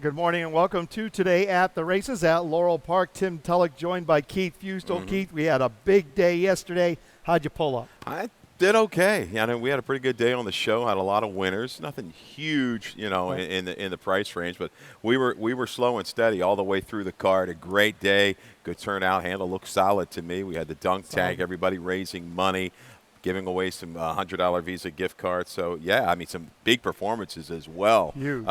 Good morning and welcome to Today at the Races at Laurel Park. Tim Tulloch joined by Keith Fustel. Keith, we had a big day yesterday. How'd you pull up? I did okay. We had a pretty good day on the show. Had a lot of winners. Nothing huge, in the price range, but we were slow and steady all the way through the card. A great day. Good turnout. Handle looked solid to me. We had the dunk tank. Everybody raising money, giving away some $100 Visa gift cards. So, some big performances as well. Huge.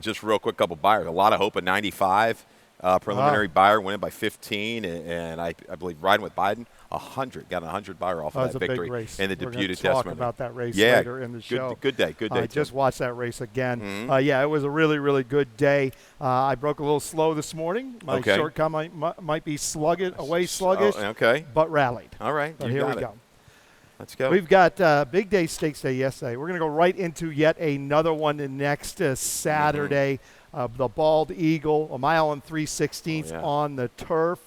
Just real quick, couple buyers. A lot of hope at 95. Preliminary buyer winning by 15, and I believe riding with Biden, 100. Got a 100 buyer off of that victory in the debut We're testament. talk about that race later in the show. Good day. I just watched that race again. It was a really, really good day. I broke a little slow this morning. My shortcut might be sluggish, but rallied. All right. But here we go. Let's go. We've got big day stakes day yesterday. We're going to go right into yet another one next Saturday. The Bald Eagle, a mile and 3/16 on the turf.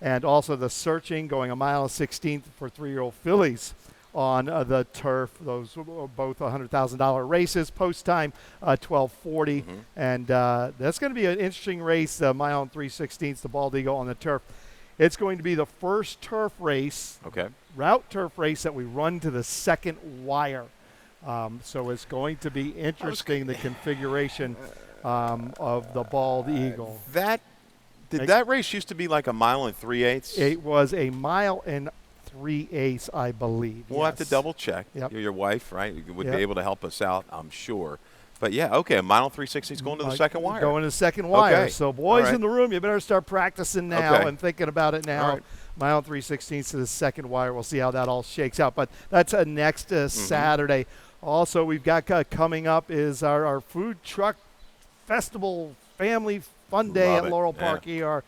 And also the Searching going a mile and 16 for 3-year-old fillies on the turf. Those are both $100,000 races. Post time 12:40. And that's going to be an interesting race, the mile and 3/16, the Bald Eagle on the turf. It's going to be the first turf race, route turf race that we run to the second wire. So it's going to be interesting, the configuration of the Bald Eagle. That race used to be like a mile and 3/8? It was a mile and 3/8, I believe. We'll have to double check. Yep. Your wife, right, would be able to help us out, I'm sure. But a mile and 3/16 going to the second wire. Going to the second wire. Okay. So boys in the room, you better start practicing now and thinking about it now. Right. Mile and 3/16 to the second wire. We'll see how that all shakes out. But that's next Saturday. Also, we've got coming up is our food truck festival family fun day at Laurel Park ER,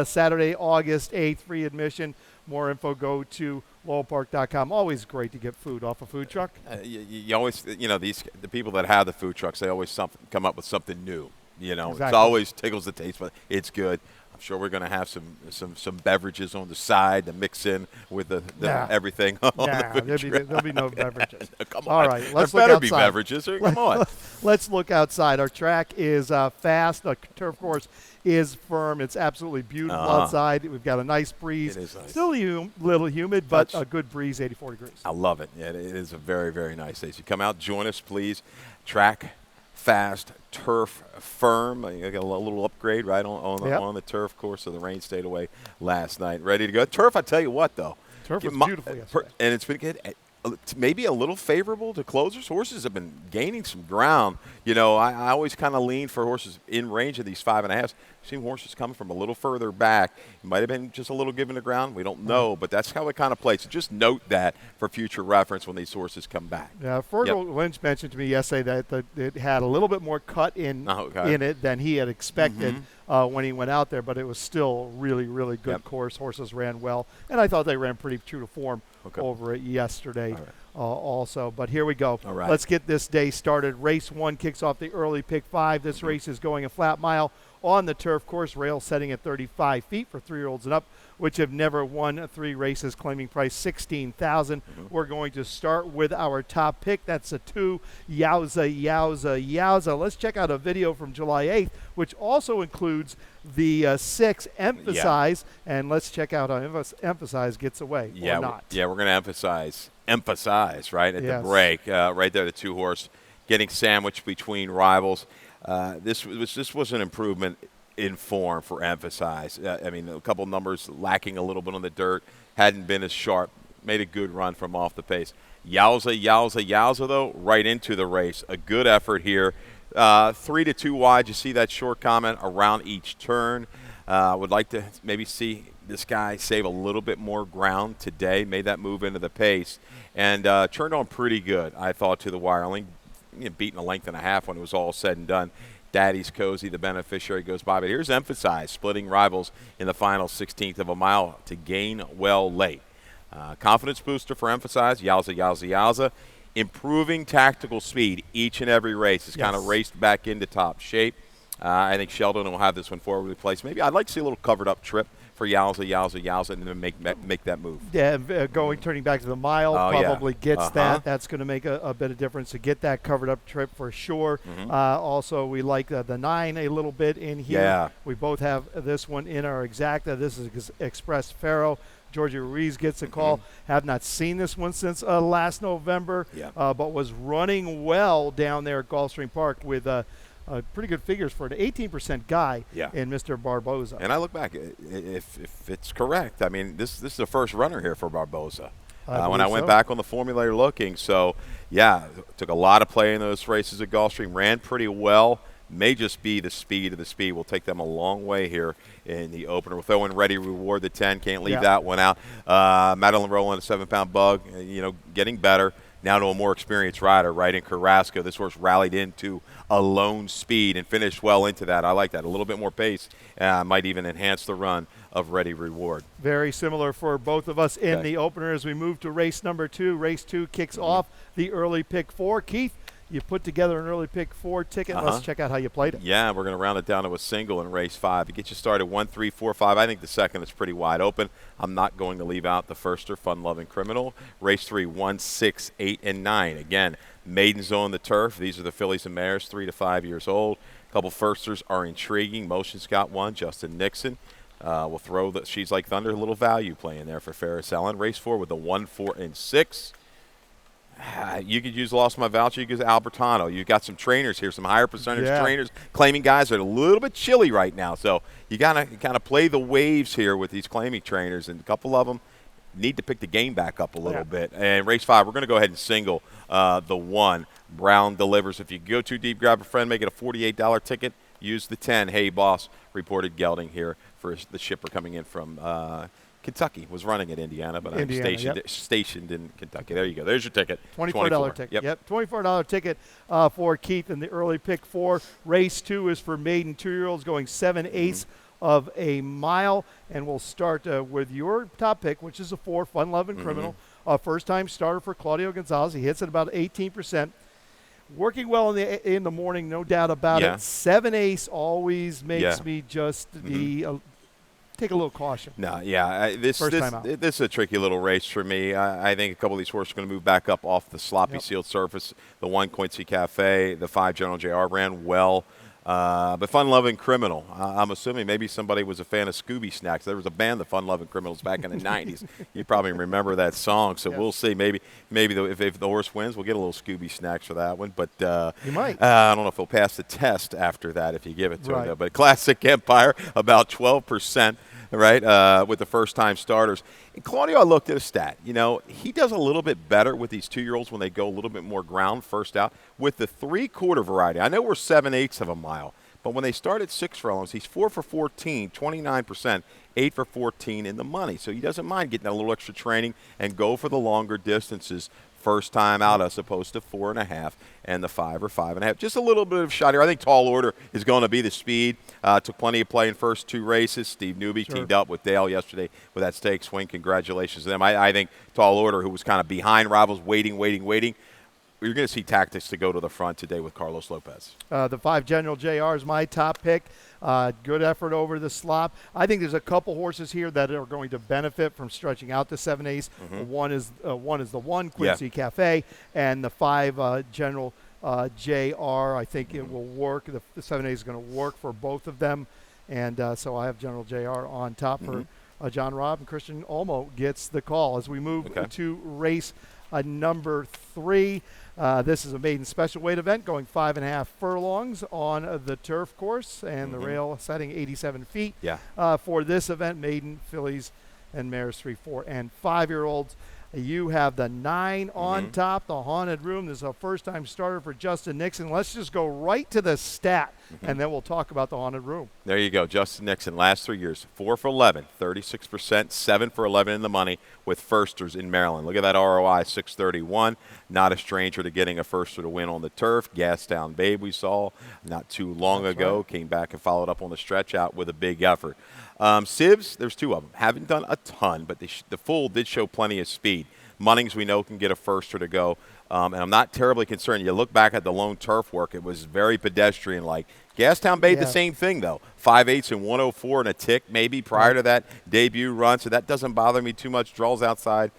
Saturday, August 8th, free admission. More info, go to laurelpark.com. Always great to get food off a food truck. You always, the people that have the food trucks, they always come up with something new. Exactly. It always tickles the taste, but it's good. I'm sure we're going to have some beverages on the side to mix in with the everything on the food truck. There'll be no beverages. Come on. All right, let's there look better outside. be beverages. Come on. Let's look outside. Our track is fast. The turf course is firm. It's absolutely beautiful outside. We've got a nice breeze. It is nice. Still a little humid, but a good breeze, 84 degrees. I love it. Yeah, it is a very, very nice day. So come out, join us, please. Track, fast, turf, firm. You got a little upgrade right on the turf course, so the rain stayed away last night. Ready to go. Turf, I tell you what, though. Turf was beautiful yesterday. And it's been good. Maybe a little favorable to closers. Horses have been gaining some ground. I always kind of lean for horses in range of these 5.5s. Seen horses coming from a little further back. It might have been just a little given to ground. We don't know, but that's how it kind of plays. So just note that for future reference when these horses come back. Yeah, Fergal Lynch mentioned to me yesterday that it had a little bit more cut in it than he had expected when he went out there, but it was still really, really good course. Horses ran well, and I thought they ran pretty true to form over it yesterday also. But here we go. All right. Let's get this day started. Race 1 kicks off the early pick 5. This race is going a flat mile on the turf course, rail setting at 35 feet for 3-year-olds and up, which have never won 3 races, claiming price $16,000. We're going to start with our top pick. That's a 2, Yowza, Yowza, Yowza. Let's check out a video from July 8th, which also includes the 6, Emphasize, and let's check out how Emphasize gets away or not. Yeah, we're going to emphasize right at the break. Right there, the 2-horse getting sandwiched between rivals. This was an improvement in form for Emphasize. A couple numbers lacking a little bit on the dirt, hadn't been as sharp, made a good run from off the pace. Yowza, Yowza, Yowza, though, right into the race. A good effort here. 3 to 2 wide. You see that short comment around each turn. Would like to maybe see this guy save a little bit more ground today. Made that move into the pace and turned on pretty good, I thought, to the wire. Only beaten a length and a half when it was all said and done. Daddy's Cozy, the beneficiary, goes by. But here's Emphasize, splitting rivals in the final 16th of a mile to gain well late. Confidence booster for Emphasize, Yowza, Yowza, Yowza. Improving tactical speed each and every race. It's kind of raced back into top shape. I think Sheldon will have this one forwardly placed. Maybe I'd like to see a little covered up trip for Yowza, and then make that move. Yeah, turning back to the mile probably gets that. That's going to make a bit of difference to get that covered up trip for sure. Also, we like the 9 a little bit in here. Yeah. We both have this one in our exacta. This is Express Faro. Georgia Ruiz gets a call. Have not seen this one since last November, but was running well down there at Gulfstream Park with pretty good figures for an 18% guy in Mr. Barboza. And I look back, if it's correct, I mean, this is the first runner here for Barboza. When I went back on the formulator looking, so took a lot of play in those races at Gulfstream, ran pretty well. May just be the speed of the speed. Will take them a long way here in the opener. We'll throw in Ready Reward, the 10. Can't leave that one out. Madeline Rowland, a 7-pound bug, getting better. Now to a more experienced rider, right in Carrasco. This horse rallied into a lone speed and finished well into that. I like that. A little bit more pace. Might even enhance the run of Ready Reward. Very similar for both of us in the opener as we move to race number 2. Race 2 kicks off the early pick 4. Keith, you put together an early pick 4 ticket. Let's check out how you played it. Yeah, we're going to round it down to a single in race 5. To get you started 1, 3, 4, 5. I think the second is pretty wide open. I'm not going to leave out the firster, Fun Loving Criminal. Race 3, 1, 6, 8, and 9. Again, maidens on the turf. These are the fillies and mares, 3 to 5 years old. A couple firsters are intriguing. Motion's got one, Justin Nixon. We'll throw the She's Like Thunder, a little value playing there for Ferris Ellen. Race 4 with the 1, 4, and 6. You could use Lost My Voucher. You could use Albertano. You've got some trainers here, some higher percentage trainers claiming guys are a little bit chilly right now. So you got to kind of play the waves here with these claiming trainers, and a couple of them need to pick the game back up a little bit. And race 5, we're going to go ahead and single the 1. Brown Delivers. If you go too deep, grab a friend, make it a $48 ticket. Use the 10. Hey, boss, reported gelding here for the shipper coming in from Kentucky. Was running at Indiana, but I'm stationed in Kentucky. There you go. There's your ticket. $24 ticket. Yep, $24 ticket for Keith in the early pick 4. Race 2 is for maiden 2-year-olds going 7/8 of a mile. And we'll start with your top pick, which is a 4, Fun Loving Criminal. First-time starter for Claudio Gonzalez. He hits at about 18%. Working well in the morning, no doubt about it. 7/8 always makes me just take a little caution. No, this is a tricky little race for me. I think a couple of these horses are going to move back up off the sloppy sealed surface. The 1 Quincy Cafe, the 5 General JR ran well. But Fun Loving Criminal, I'm assuming maybe somebody was a fan of Scooby Snacks. There was a band, the Fun Loving Criminals, back in the 90s. You probably remember that song. So we'll see. Maybe if the horse wins, we'll get a little Scooby Snacks for that one. But you might. I don't know if he'll pass the test after that if you give it to him. But Classic Empire, about 12%. Right, with the first-time starters. And Claudio, I looked at a stat. He does a little bit better with these 2-year-olds when they go a little bit more ground first out. With the 3/4 variety, I know we're 7/8 of a mile, but when they start at 6 furlongs, he's 4 for 14, 29%, 8 for 14 in the money. So he doesn't mind getting a little extra training and go for the longer distances. First time out as opposed to 4.5 and the 5 or 5.5. Just a little bit of shot here. I think Tall Order is going to be the speed. Took plenty of play in first 2 races. Steve Newby teamed up with Dale yesterday with that stake swing. Congratulations to them. I think Tall Order, who was kind of behind rivals, waiting. You're going to see tactics to go to the front today with Carlos Lopez. The 5 General JR is my top pick. Good effort over the slop. I think there's a couple horses here that are going to benefit from stretching out the 7/8. One is the 1 Quincy Cafe, and the 5 General JR. I think it will work. The 7/8 is going to work for both of them, and so I have General JR on top for John Robb, and Christian Olmo gets the call as we move to race number 3. This is a maiden special weight event going 5.5 furlongs on the turf course, and the rail setting 87 feet. For this event, maiden, fillies, and mares 3, 4, and 5-year-olds. You have the 9 on top, the Haunted Room. This is a first-time starter for Justin Nixon. Let's just go right to the stat, and then we'll talk about the Haunted Room. There you go. Justin Nixon, last 3 years, 4 for 11, 36%, 7 for 11 in the money with firsters in Maryland. Look at that ROI, 631. Not a stranger to getting a firster to win on the turf. Gastown Babe we saw not too long ago. Came back and followed up on the stretch out with a big effort. Sieves, there's 2 of them. Haven't done a ton, but the full did show plenty of speed. Munnings, we know, can get a firster to go. and I'm not terribly concerned. You look back at the lone turf work; it was very pedestrian-like. Gastown made the same thing, though. 5/8 and 104 and a tick maybe prior to that debut run, so that doesn't bother me too much. Draws outside,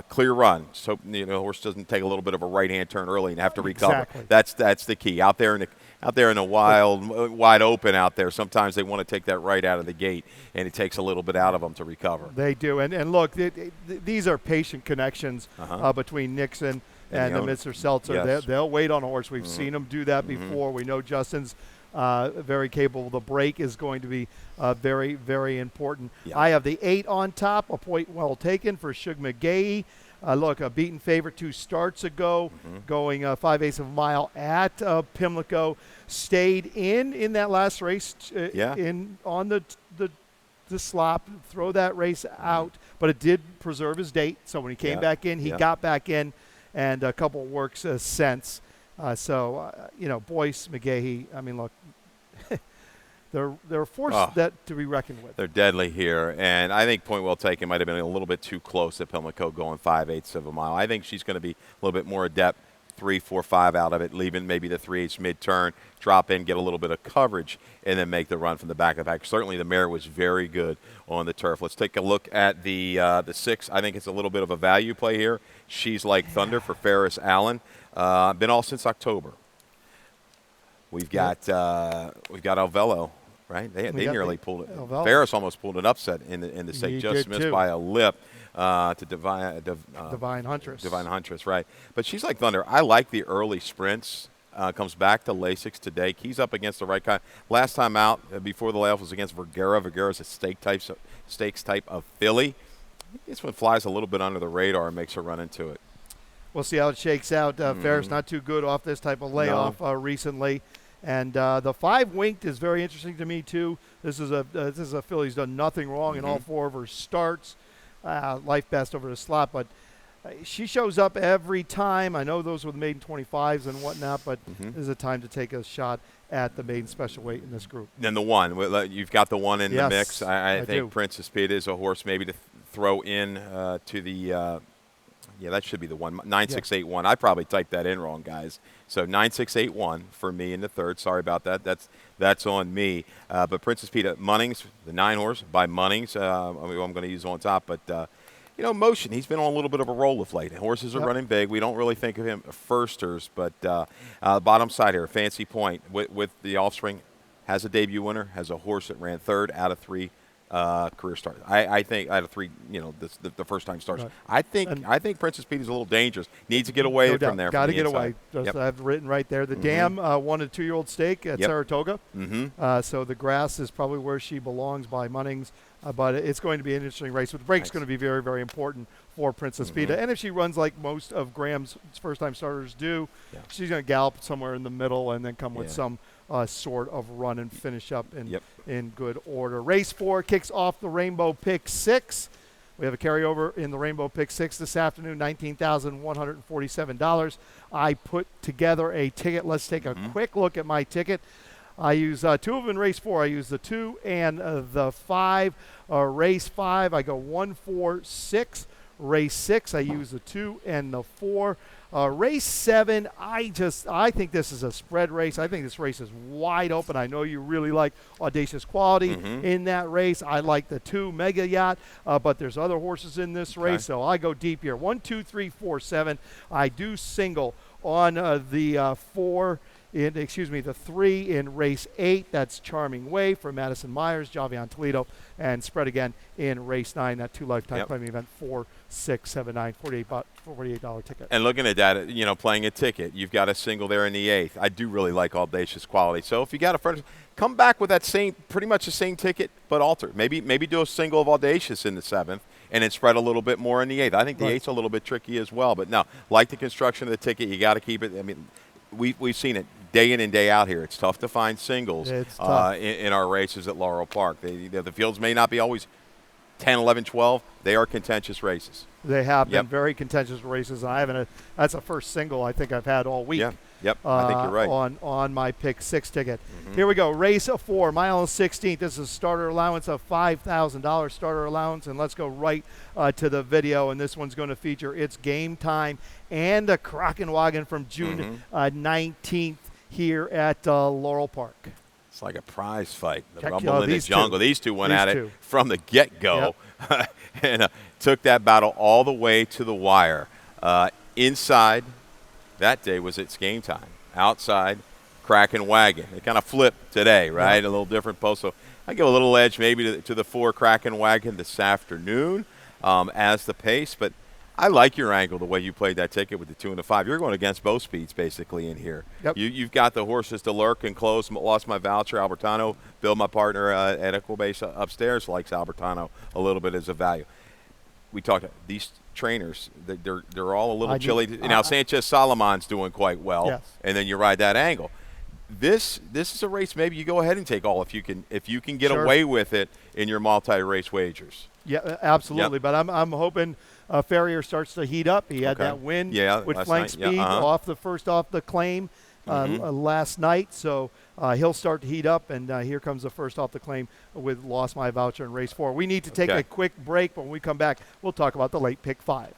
clear run. So horse doesn't take a little bit of a right-hand turn early and have to recover. Exactly. That's the key. Out there in the wild, wide open out there, sometimes they want to take that right out of the gate, and it takes a little bit out of them to recover. They do. And look, these are patient connections between Nixon and Mr. Seltzer. Yes. They'll wait on a horse. We've seen them do that before. We know Justin's very capable. The break is going to be very, very important. Yeah. I have the 8 on top, a point well taken for Shug McGahee. Look, a beaten favorite 2 starts ago, going 5/8 of a mile at Pimlico. Stayed in that last race on the slop, throw that race out, but it did preserve his date. So when he came back in, he got back in, and a couple of works since. Boyce, McGahee, I mean, look, they're a force that to be reckoned with. They're deadly here, and I think point well taken might have been a little bit too close at Pimlico going 5/8 of a mile. I think she's going to be a little bit more adept, 3, 4, 5 out of it, leaving maybe the 3/8 mid-turn, drop in, get a little bit of coverage, and then make the run from the back of the pack. Certainly the mare was very good on the turf. Let's take a look at the 6. I think it's a little bit of a value play here. She's Like Thunder for Ferris Allen. Been all since October. We've got Alvelo, right? They nearly pulled it. Alvelo. Ferris almost pulled an upset in the stake, just missed by a lip to Divine Huntress. Divine Huntress, right? But She's Like Thunder. I like the early sprints. Comes back to Lasix today. Keys up against the right guy. Last time out before the layoff was against Vergara. Vergara's a stakes type of filly. This one flies a little bit under the radar and makes her run into it. We'll see how it shakes out. Ferris not too good off this type of layoff recently. And the 5 Winked is very interesting to me, too. This is a filly who's done nothing wrong in all 4 of her starts. Life best over the slot, but she shows up every time. I know those were the maiden 25s and whatnot, but this is a time to take a shot at the maiden special weight in this group. Then the 1. You've got the 1 in the mix. I think do. Princess Peter is a horse maybe to throw in to the that should be the 1. 9681. I probably typed that in wrong, guys. So 9681 for me in the 3rd. Sorry about that. That's on me. But Princess Peter, Munnings, the 9 horse by Munnings. I'm going to use on top, but Motion. He's been on a little bit of a roll of late. Horses are running big. We don't really think of him firsters, but bottom side here, Fancy Point with the offspring, has a debut winner, has a horse that ran 3rd out of 3 career starts. I think out of 3, the first time starts. Right. I think Princess Peter's a little dangerous. Needs to get away from there. Got to get inside. away. I have written right there. The Dam won a 2-year-old stake at Saratoga. So the grass is probably where she belongs by Munnings. But it's going to be an interesting race. But the break's going to be very, very important for Princess Peter. And if she runs like most of Graham's first-time starters do, she's going to gallop somewhere in the middle and then come with some sort of run and finish up in good order. Race 4 kicks off the Rainbow Pick 6. We have a carryover in the Rainbow Pick 6 this afternoon, $19,147. I put together a ticket. Let's take a quick look at my ticket. I use 2 of them in race 4. I use the 2 and the 5. Race 5, I go 1, 4, 6. Race 6, I use the 2 and the 4. Race 7, I think this is a spread race. I think this race is wide open. I know you really like Audacious Quality in that race. I like the 2 Mega Yacht, but there's other horses in this race, so I go deep here. 1, 2, 3, 4, 7. I do single on the 4. The 3 in race 8. That's Charming Way for Madison Myers, Javion Toledo, and spread again in race 9. That 2 lifetime premium event, 4, 6, 7, 9, $48 ticket. And looking at that, playing a ticket, you've got a single there in the 8th. I do really like Audacious Quality. So if you got a first, come back with that pretty much the same ticket, but alter. Maybe do a single of Audacious in the 7th. And then spread a little bit more in the 8th. I think the 8th's a little bit tricky as well. But no, like the construction of the ticket, you got to keep it. I mean, we've seen it day in and day out here. It's tough to find singles in our races at Laurel Park. The fields may not be always 10, 11, 12. They are contentious races. They have been very contentious races. And that's a first single I think I've had all week. Yep, I think you're right. On my pick 6 ticket. Here we go. Race 4, mile and 16th. This is a starter allowance of $5,000 starter allowance. And let's go right to the video. And this one's going to feature It's Game Time and a Krakenwagen from June 19th here at Laurel Park. It's like a prize fight. The Rumble Rumble in the Jungle. These two went at it from the get-go and took that battle all the way to the wire. Inside that day was It's Game Time. Outside, Krakenwagen. They kind of flipped today, right? A little different post. So I give a little edge maybe to the 4 Krakenwagen this afternoon as the pace. But I like your angle, the way you played that ticket with the 2 and the 5. You're going against both speeds basically in here. Yep. You've got the horses to lurk and close. Lost my voucher, Albertano. Bill, my partner at Equibase upstairs, likes Albertano a little bit as a value. We talked about these trainers, they're all a little chilly. Now Sanchez Solomon's doing quite well, and then you ride that angle. This is a race maybe you go ahead and take all if you can get away with it in your multi-race wagers. Yeah, absolutely. But I'm hoping Farrier starts to heat up. He had that win with flank speed off the claim last night, so he'll start to heat up, and here comes the first off the claim with Lost My Voucher in race 4. We need to take a quick break, but when we come back, we'll talk about the late pick 5.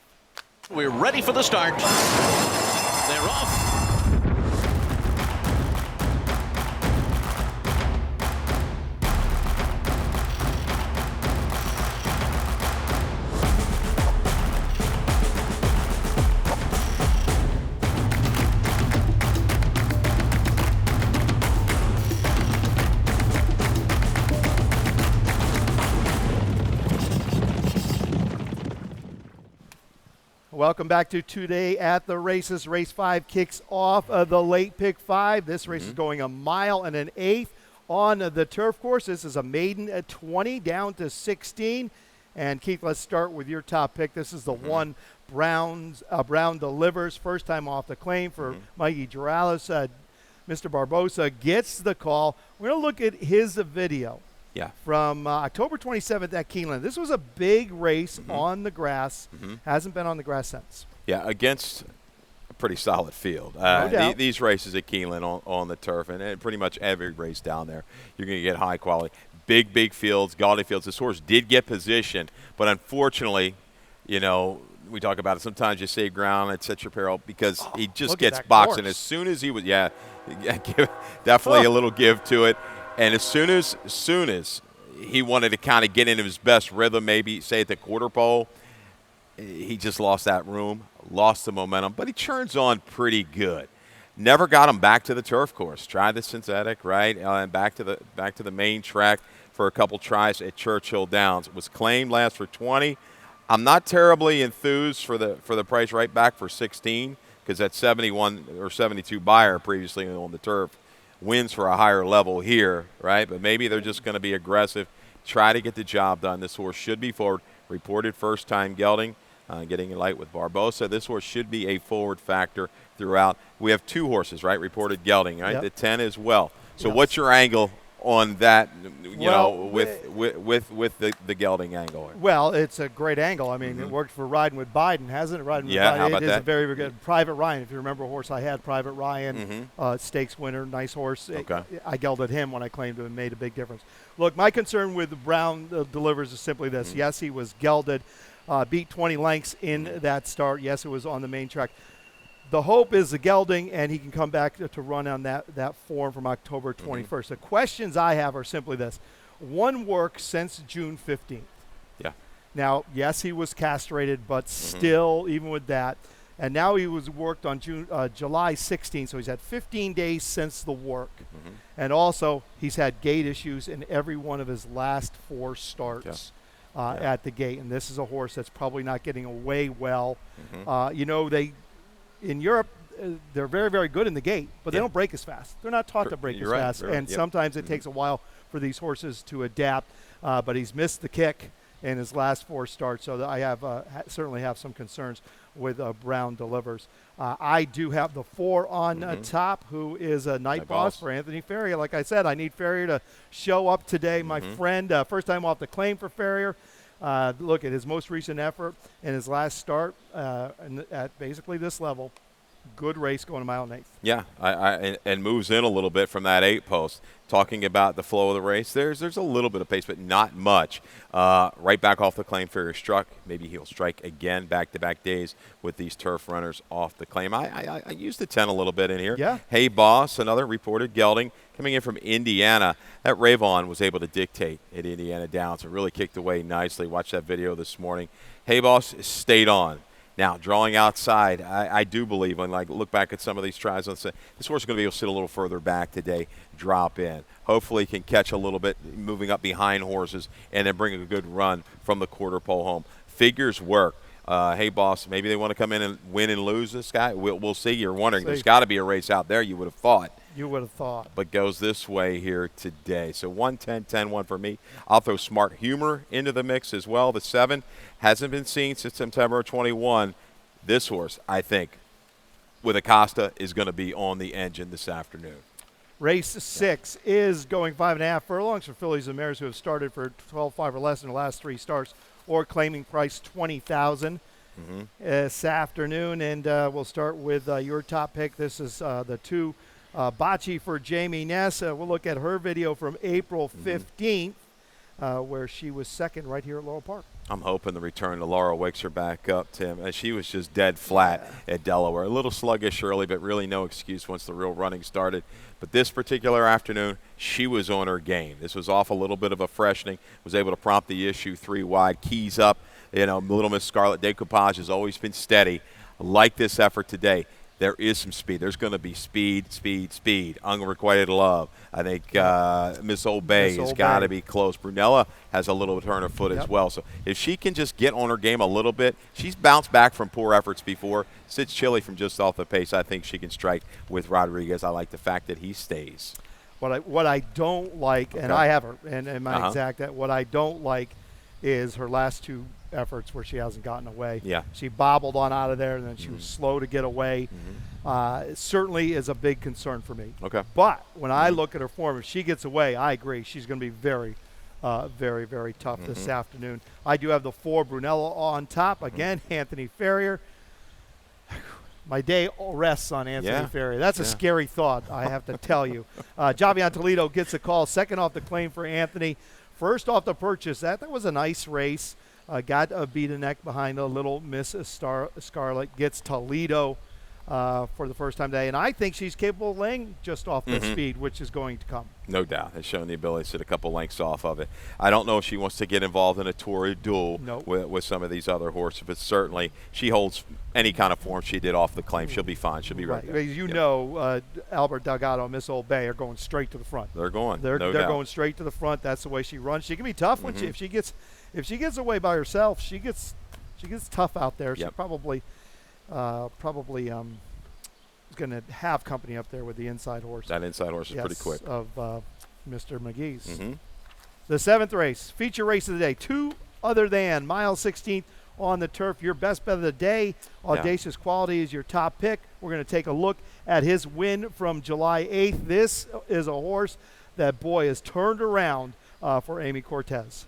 We're ready for the start. They're off. Welcome back to Today at the Races. Race 5 kicks off the late pick 5. This race is going a mile and an eighth on the turf course. This is a maiden at 20 down to 16. And Keith, let's start with your top pick. This is the one Brown delivers. First time off the claim for Mikey Duralis. Mr. Barbosa gets the call. We're going to look at his video. From October 27th at Keeneland. This was a big race on the grass. Hasn't been on the grass since. Yeah, against a pretty solid field. No doubt. These races at Keeneland on the turf, and pretty much every race down there, you're going to get high quality. Big fields, gaudy fields. This horse did get positioned, but unfortunately, we talk about it. Sometimes you save ground at such your peril because he just gets boxed. And as soon as he was, definitely a little give to it. And as soon as he wanted to kind of get into his best rhythm, maybe say at the quarter pole, he just lost that room, lost the momentum. But he churns on pretty good. Never got him back to the turf course. Tried the synthetic, right, and back to the main track for a couple tries at Churchill Downs. It was claimed last for 20. I'm not terribly enthused for the price right back for 16 because that 71 or 72 buyer previously on the turf wins for a higher level here, right? But maybe they're just going to be aggressive, try to get the job done. This horse should be forward. Reported first-time gelding, getting it light with Barbosa. This horse should be a forward factor throughout. We have 2 horses, right? Reported gelding, right? The 10 as well. So what's your angle on that, with the gelding angle? Well, it's a great angle. I mean, it worked for Riding with Biden, hasn't it? Riding with Biden. How about it that? Is a very, very good. Private Ryan, if you remember a horse I had, Private Ryan, stakes winner, nice horse. I gelded him when I claimed him and made a big difference. Look, my concern with Brown delivers is simply this. Yes, he was gelded, beat 20 lengths in that start. Yes, it was on the main track. The hope is the gelding, and he can come back to run on that form from October 21st. The questions I have are simply this. One work since June 15th. Yeah. Now, yes, he was castrated, but still, even with that. And now he was worked on July 16th, so he's had 15 days since the work. And also, he's had gait issues in every one of his last 4 starts at the gate. And this is a horse that's probably not getting away well. In Europe, they're very, very good in the gate, but they don't break as fast. They're not taught to break as fast, and sometimes it takes a while for these horses to adapt. But he's missed the kick in his last 4 starts, so I have certainly have some concerns with Brown delivers. I do have the 4 on top, who is a night boss for Anthony Farrier. Like I said, I need Farrier to show up today. My friend, first time off the claim for Farrier. Look at his most recent effort in his last start at basically this level. good race going a mile and 1/8. Yeah, and moves in a little bit from that 8 post. Talking about the flow of the race, there's a little bit of pace, but not much. Right back off the claim, Ferrier struck. Maybe he'll strike again back-to-back days with these turf runners off the claim. I used the 10 a little bit in here. Yeah. Hey, Boss, another reported gelding coming in from Indiana. That Ravon was able to dictate at Indiana Downs and really kicked away nicely. Watched that video this morning. Hey, Boss stayed on. Now, drawing outside, I do believe, when look back at some of these tries, this horse is going to be able to sit a little further back today, drop in. Hopefully he can catch a little bit, moving up behind horses, and then bring a good run from the quarter pole home. Figures work. Hey, Boss, maybe they want to come in and win and lose this guy. We'll see. You're wondering, there's got to be a race out there, you would have thought. You would have thought. But goes this way here today. So 110, 10-1 for me. I'll throw Smart Humor into the mix as well. The 7 hasn't been seen since September 21. This horse, I think, with Acosta, is going to be on the engine this afternoon. Race 6 is going 5.5 furlongs for fillies and mares who have started for 12.5 or less in the last 3 starts, or claiming price $20,000 this afternoon. And we'll start with your top pick. This is the 2 Bocce for Jamie Ness. We'll look at her video from April 15th, where she was second right here at Laurel Park. I'm hoping the return to Laurel wakes her back up, Tim. She was just dead flat at Delaware. A little sluggish early, but really no excuse once the real running started. But this particular afternoon, she was on her game. This was off a little bit of a freshening, was able to prompt the issue 3 wide, keys up. Little Miss Scarlet Decoupage has always been steady. Like this effort today. There is some speed. There's going to be speed. Unrequited love. I think Miss Obey has got to be close. Brunella has a little turn of foot as well. So if she can just get on her game a little bit, she's bounced back from poor efforts before. Sits chilly from just off the pace. I think she can strike with Rodriguez. I like the fact that he stays. What I don't like, and I have her in my exact, what I don't like is her last 2 efforts where she hasn't gotten away. Yeah. She bobbled on out of there, and then she was slow to get away. It certainly is a big concern for me. Okay. But when I look at her form, if she gets away, I agree. She's going to be very, very tough this afternoon. I do have the 4 Brunello on top. Again, Anthony Ferrier. My day rests on Anthony Ferrier. That's a scary thought, I have to tell you. Javion Toledo gets a call. Second off the claim for Anthony. First off the purchase. That was a nice race. Got a beat a neck behind a little Miss Scarlet. Gets Toledo for the first time today. And I think she's capable of laying just off the speed, which is going to come. No doubt. Has shown the ability to sit a couple lengths off of it. I don't know if she wants to get involved in a Tory duel with some of these other horses, but certainly she holds any kind of form she did off the claim. She'll be fine. She'll be right there. You know, Albert Delgado and Miss Old Bay are going straight to the front. They're going. They're going straight to the front. That's the way she runs. She can be tough when if she gets away by herself. She gets tough out there. She probably going to have company up there with the inside horse. That inside horse is pretty quick. Of Mr. McGee's. The 7th race, feature race of the day. 2 other than mile 16th on the turf. Your best bet of the day. Audacious Quality is your top pick. We're going to take a look at his win from July 8th. This is a horse that, boy, has turned around for Amy Cortez.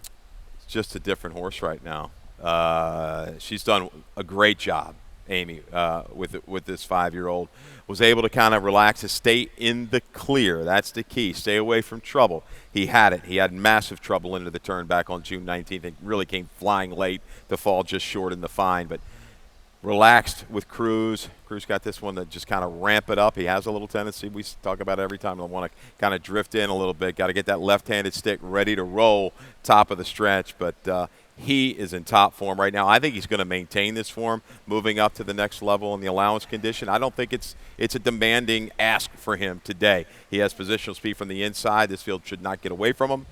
It's just a different horse right now. She's done a great job, Amy, with this 5-year-old. Was able to kind of relax and stay in the clear. That's the key. Stay away from trouble. He had it. He had massive trouble into the turn back on June 19th. It really came flying late to fall just short in the fine. But relaxed with Cruz. Cruz got this one that just kind of ramp it up. He has a little tendency. We talk about it every time. I want to kind of drift in a little bit. Got to get that left-handed stick ready to roll top of the stretch. But he is in top form right now. I think he's going to maintain this form moving up to the next level in the allowance condition. I don't think it's a demanding ask for him today. He has positional speed from the inside. This field should not get away from him.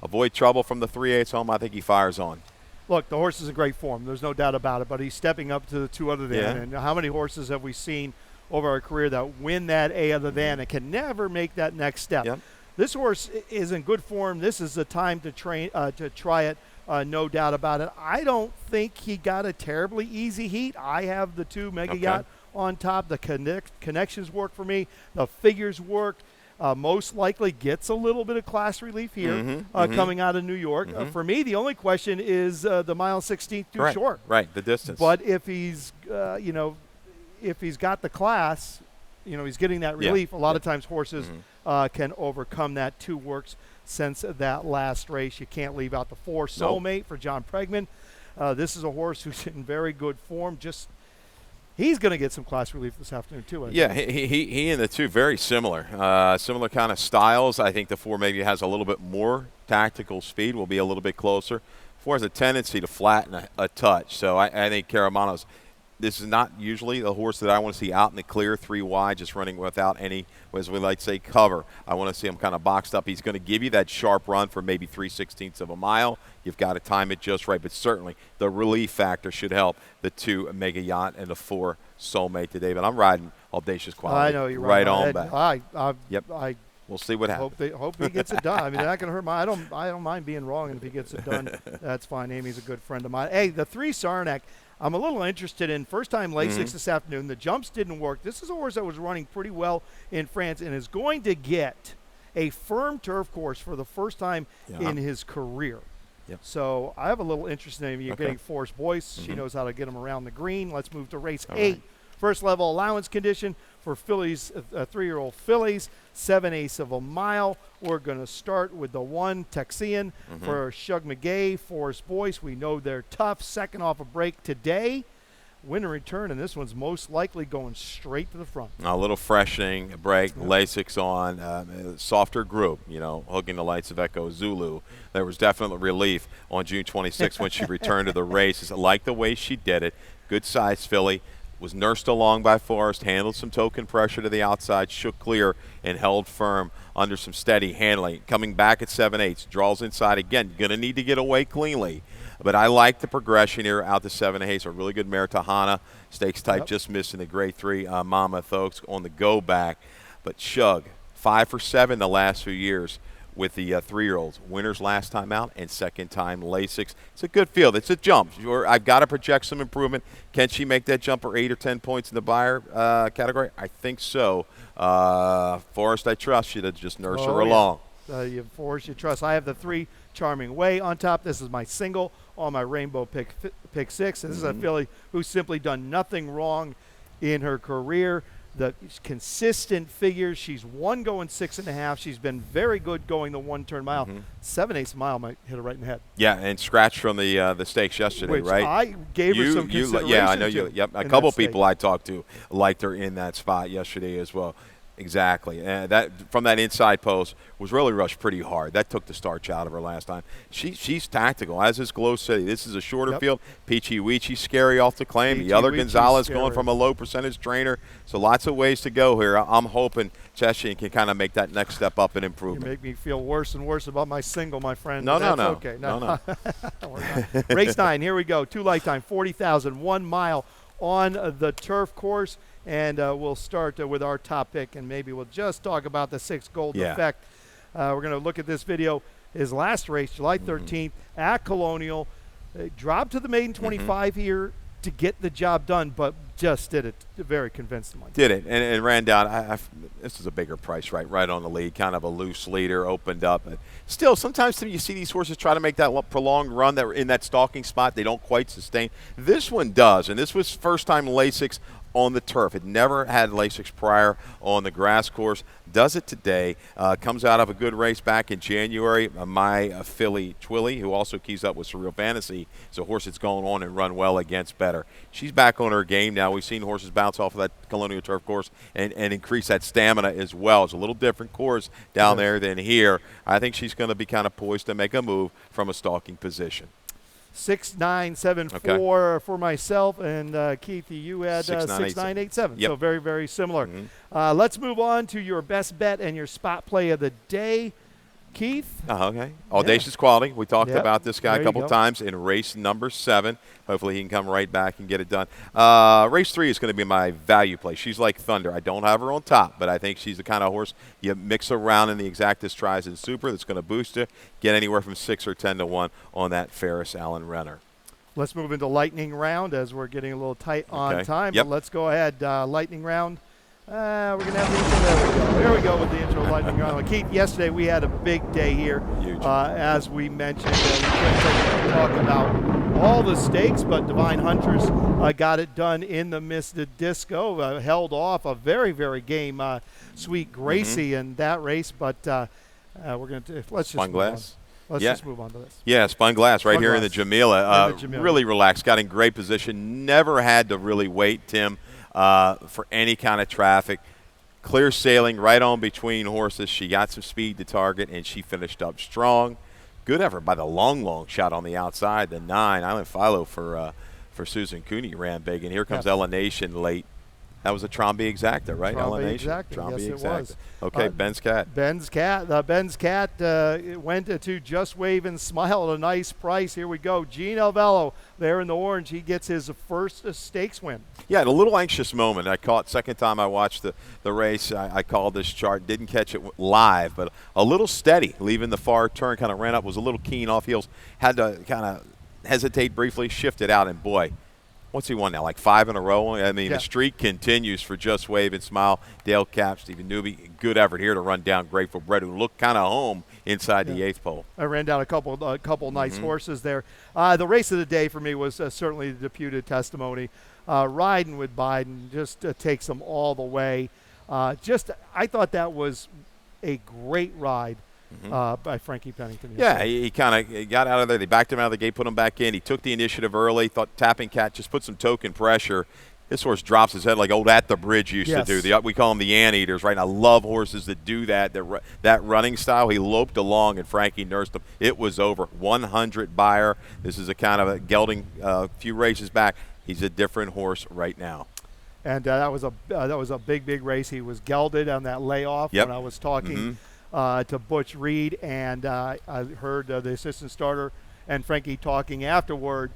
Avoid trouble from the 3/8 home. I think he fires on. Look, the horse is in great form. There's no doubt about it, but he's stepping up to the 2 other than. And how many horses have we seen over our career that win that A other than and can never make that next step? This horse is in good form. This is the time to try it. No doubt about it. I don't think he got a terribly easy heat. I have the 2 Mega Yacht on top. The connections work for me. The figures work. Most likely gets a little bit of class relief here coming out of New York. For me, the only question is the mile 16th too short. Right, the distance. But if he's, if he's got the class, he's getting that relief. A lot of times horses can overcome that. 2 works since that last race. You can't leave out the 4 Soulmate for John Pregman. This is a horse who's in very good form. He's going to get some class relief this afternoon too. Yeah, he and the 2 very similar. Similar kind of styles. I think the 4 maybe has a little bit more tactical speed, will be a little bit closer. 4 has a tendency to flatten a touch. So I think Caramano's, this is not usually the horse that I want to see out in the clear 3 wide, just running without any, as we like to say, cover. I want to see him kind of boxed up. He's going to give you that sharp run for maybe 3/16 of a mile. You've got to time it just right, but certainly the relief factor should help the 2 Mega Yacht and the 4 Soulmate today. But I'm riding Audacious Quality. I know you're right on back. Yep. We'll see what happens. Hope he gets it done. I mean, they're not going to hurt I don't mind being wrong, and if he gets it done, that's fine. Amy's a good friend of mine. Hey, the 3 Saranac, I'm a little interested in. First time Lasix this afternoon. The jumps didn't work. This is a horse that was running pretty well in France and is going to get a firm turf course for the first time in his career. Yep. So I have a little interest in him. You're getting Forrest Boyce. She knows how to get him around the green. Let's move to race 8. Right. First level allowance condition for fillies, 3-year-old fillies, 7/8 of a mile. We're going to start with the 1 Texian for Shug McGay, Forrest Boyce. We know they're tough. Second off a break today. Win and return, and this one's most likely going straight to the front. A little freshening break. Lasix on softer group, hooking the lights of Echo Zulu. There was definitely relief on June 26th when she returned to the races. I like the way she did it. Good size filly. Was nursed along by Forrest, handled some token pressure to the outside, shook clear, and held firm under some steady handling. Coming back at 7/8, draws inside again. Going to need to get away cleanly. But I like the progression here out to 7/8. A really good mare, Tahana. Stakes type just missing the grade 3 Mama Thokes on the go back. But Shug, 5 for 7 the last few years with the 3-year-olds. Winners last time out and second time Lasix. It's a good field. It's a jump. I've got to project some improvement. Can she make that jump for 8 or 10 points in the buyer category? I think so. Forrest, I trust you to just nurse her along. Forrest, you trust. I have the 3 Charming Way on top. This is my single on my Rainbow pick 6. This is a filly who's simply done nothing wrong in her career. The consistent figures. She's won going 6.5. She's been very good going the 1-turn mile. 7/8 mile might hit her right in the head. Yeah, and scratched from the stakes yesterday, which right? I gave her some consideration. Yeah, I know you. Yep, a couple people I talked to liked her in that spot yesterday as well. Exactly. That from that inside post was really rushed pretty hard. That took the starch out of her last time. She's tactical, as is Glow City. This is a shorter field. Peachy Weechy scary off the claim. The other Gonzalez going from a low percentage trainer. So lots of ways to go here. I'm hoping Cheshin can kind of make that next step up in improvement. You make me feel worse and worse about my single, my friend. No. Okay. No. Race 9, here we go. 2 lifetime, 40,000, 1 mile on the turf course. And we'll start with our top pick, and maybe we'll just talk about the 6 Gold Effect. We're going to look at this video. His last race, July 13th, at Colonial. Dropped to the maiden 25 here to get the job done, but just did it very convincingly. Did it, and ran down. This is a bigger price, right on the lead. Kind of a loose leader, opened up. But still, sometimes you see these horses try to make that prolonged run that were in that stalking spot. They don't quite sustain. This one does, and this was first time Lasix on the turf. It never had Lasix prior on the grass course. Does it today. Comes out of a good race back in January. My filly Twilly, who also keys up with Surreal Fantasy, is a horse that's gone on and run well against better. She's back on her game now. We've seen horses bounce off of that Colonial turf course and increase that stamina as well. It's a little different course down there than here. I think she's going to be kind of poised to make a move from a stalking position. 6-9-7-4 for myself, and Keith, you had 6-9-8-7. Yep. So very, very similar. Let's move on to your best bet and your spot play of the day. Keith? Okay. Audacious Quality. We talked about this guy a couple times in race number 7. Hopefully he can come right back and get it done. Race 3 is going to be my value play. She's like thunder. I don't have her on top, but I think she's the kind of horse you mix around in the Exactus Tries and Super that's going to boost you. Get anywhere from 6 or 10 to 1 on that Ferris Allen Renner. Let's move into lightning round as we're getting a little tight on time. But let's go ahead. Lightning round. We're going to have the intro. There we go with the intro lightning round. Keith, yesterday we had a big day here. Huge. As we mentioned, we couldn't talk about all the stakes, but Divine Hunters got it done in the Mr. Disco, held off a very, very game Sweet Gracie in that race, but we're going to let's just move on. Let's just move on to this. Yeah, Spun Glass right Spun here Glass. in the Jamila. Really relaxed, got in great position, never had to really wait, Tim, for any kind of traffic. Clear sailing right on between horses. She got some speed to target, and she finished up strong. Good effort by the long shot on the outside. The 9, Island Philo for Susan Cooney ran big. And here comes Ella Nation late. That was a Trombe Exacta, right? Ella Nation. Exacta. Yes, it was. Okay, Ben's Cat. Ben's Cat went to Just Wave and Smile at a nice price. Here we go. Gene Alvello there in the orange. He gets his first stakes win. Yeah, a little anxious moment. I caught second time I watched the race. I called this chart. Didn't catch it live, but a little steady, leaving the far turn. Kind of ran up, was a little keen off heels. Had to kind of hesitate briefly, shifted out, and boy, what's he won now? Like 5 in a row? I mean, the streak continues for Just Wave and Smile. Dale Cap, Stephen Newby, good effort here to run down Grateful Bread, who looked kind of home inside the 8th pole. I ran down a couple nice horses there. The race of the day for me was certainly the Deputed Testimony. Riding with Biden just takes them all the way. I thought that was a great ride. By Frankie Pennington. Yeah, he kind of got out of there. They backed him out of the gate, put him back in. He took the initiative early, thought Tapping Cat just put some token pressure. This horse drops his head like old At the Bridge used to do. We call them the anteaters, right? And I love horses that do that running style. He loped along, and Frankie nursed him. It was over. 100 buyer. This is a kind of a gelding few races back. He's a different horse right now. And that was a big race. He was gelded on that layoff when I was talking to Butch Reed, and I heard the assistant starter and Frankie talking afterward.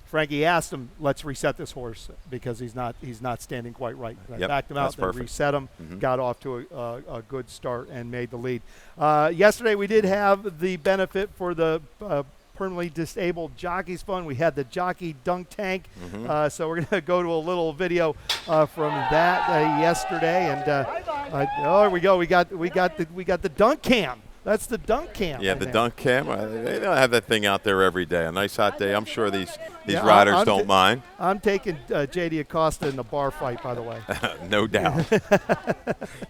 Frankie asked him, "Let's reset this horse because he's not standing quite right." I backed him out, then reset him, got off to a good start, and made the lead. Yesterday we did have the benefit for the permanently disabled jockeys fund. We had the jockey dunk tank, so we're going to go to a little video from that yesterday, and there we go. We got the dunk cam. That's the dunk cam. Yeah, the dunk cam. They don't have that thing out there every day. A nice hot day. I'm sure these riders don't mind. I'm taking J.D. Acosta in the bar fight, by the way. No doubt.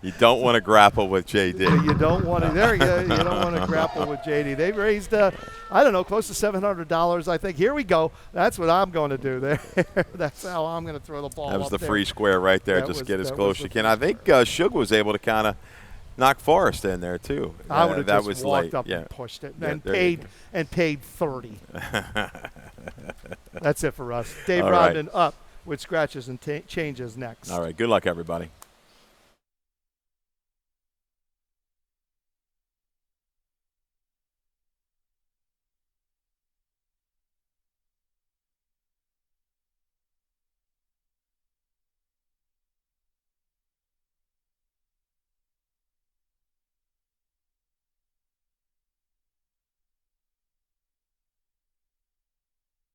You don't want to grapple with J.D. You don't want to. There you go. You don't want to grapple with J.D. They've raised, close to $700, I think. Here we go. That's what I'm going to do there. That's how I'm going to throw the ball. That was up the there. free square right there. Just get as close as you can. I think Shug was able to kind of knock Forrest in there too. I would have just walked up and pushed it and paid 30. That's it for us. Dave Rodman up with scratches and changes next. All right. Good luck, everybody.